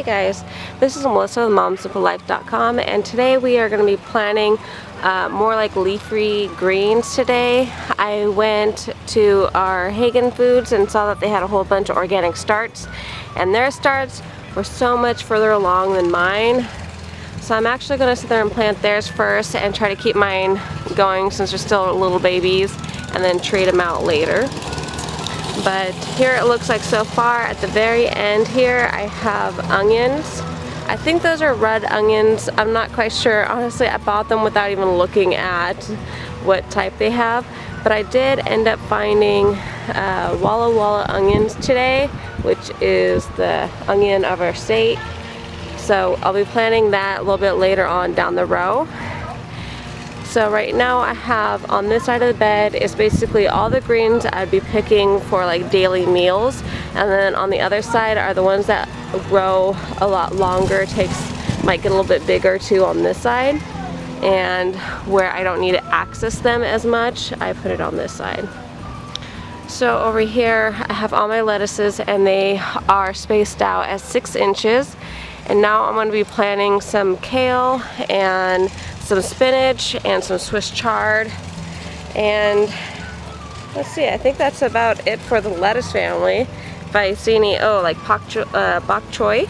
guys, this is Melissa with momsimplelife.com, and today we are going to be planting more like leafy greens today. I went to our Hagen Foods and saw that they had a whole bunch of organic starts, and their starts were so much further along than mine. So I'm actually going to sit there and plant theirs first and try to keep mine going since they're still little babies, and then trade them out later. But here it looks like so far. At the very end here I have onions. I think those are red onions. I'm not quite sure. Honestly, I bought them without even looking at what type they have. But I did end up finding Walla Walla onions today, which is the onion of our state. So I'll be planting that a little bit later on down the row. So right now I have on this side of the bed is basically all the greens I'd be picking for like daily meals, and then on the other side are the ones that grow a lot longer, might get a little bit bigger too on this side, and where I don't need to access them as much, I put it on this side. So over here I have all my lettuces, and they are spaced out at 6 inches. And now I'm going to be planting some kale and some spinach and some Swiss chard, and let's see, I think that's about it for the lettuce family. If I see any, like bok choy.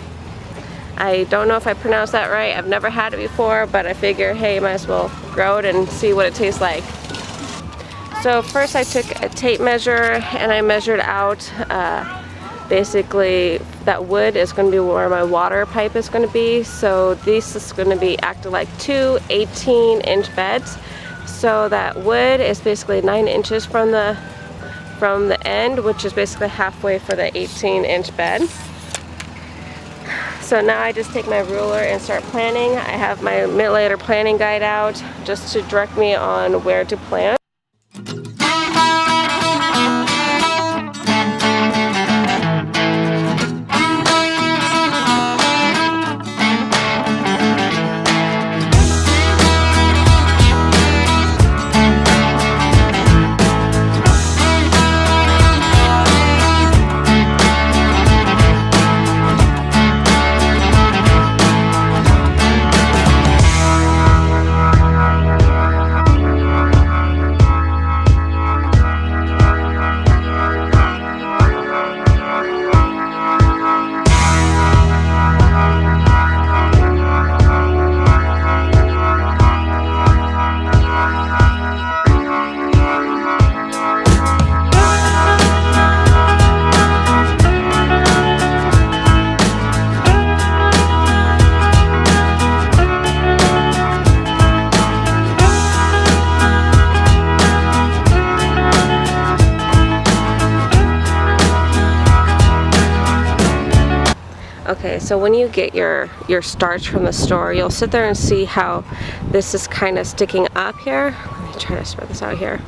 I don't know if I pronounced that right. I've never had it before, but I figure, hey, might as well grow it and see what it tastes like. So first I took a tape measure and I measured out basically that wood is going to be where my water pipe is going to be. So this is going to be acting like 2 18-inch beds. So that wood is basically 9 inches from the end, which is basically halfway for the 18-inch bed. So now I just take my ruler and start planting. I have my Mittleider planting guide out just to direct me on where to plant. Okay, so when you get your starch from the store, you'll sit there and see how this is kind of sticking up here. Let me try to spread this out here.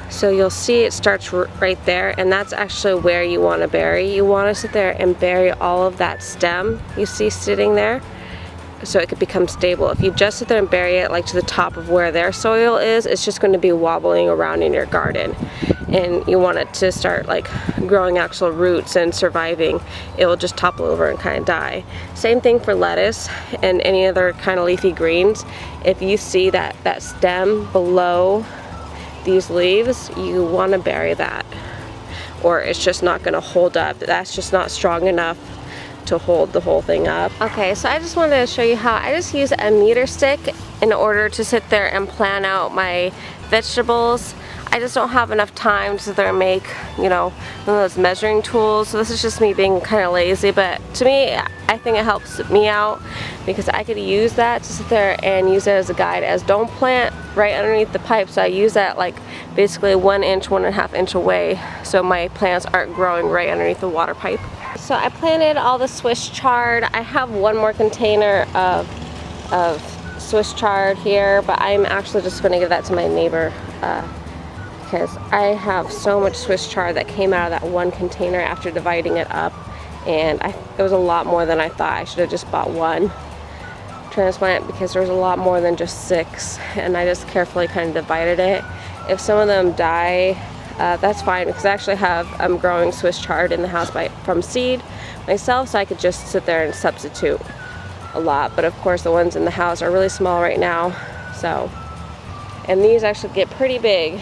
So you'll see it starts right there, and that's actually where you want to bury. You want to sit there and bury all of that stem you see sitting there, so it could become stable. If you just sit there and bury it like to the top of where their soil is, it's just going to be wobbling around in your garden. And you want it to start like growing actual roots and surviving. It will just topple over and kind of die. Same thing for lettuce and any other kind of leafy greens. If you see that stem below these leaves, you want to bury that, or it's just not going to hold up. That's just not strong enough to hold the whole thing up. Okay, so I just wanted to show you how I just use a meter stick in order to sit there and plan out my vegetables. I just don't have enough time to sit there and make, you know, one of those measuring tools. So this is just me being kind of lazy, but to me, I think it helps me out because I could use that to sit there and use it as a guide, as don't plant right underneath the pipe. So I use that like basically 1 inch, 1.5 inch away, so my plants aren't growing right underneath the water pipe. So I planted all the Swiss chard. I have one more container of Swiss chard here, but I'm actually just going to give that to my neighbor because I have so much Swiss chard that came out of that one container after dividing it up, and it was a lot more than I thought. I should have just bought one transplant because there was a lot more than just 6, and I just carefully kind of divided it. If some of them die, that's fine because I actually I'm growing Swiss Chard in the house from seed myself, so I could just sit there and substitute a lot. But of course the ones in the house are really small right now, so, and these actually get pretty big.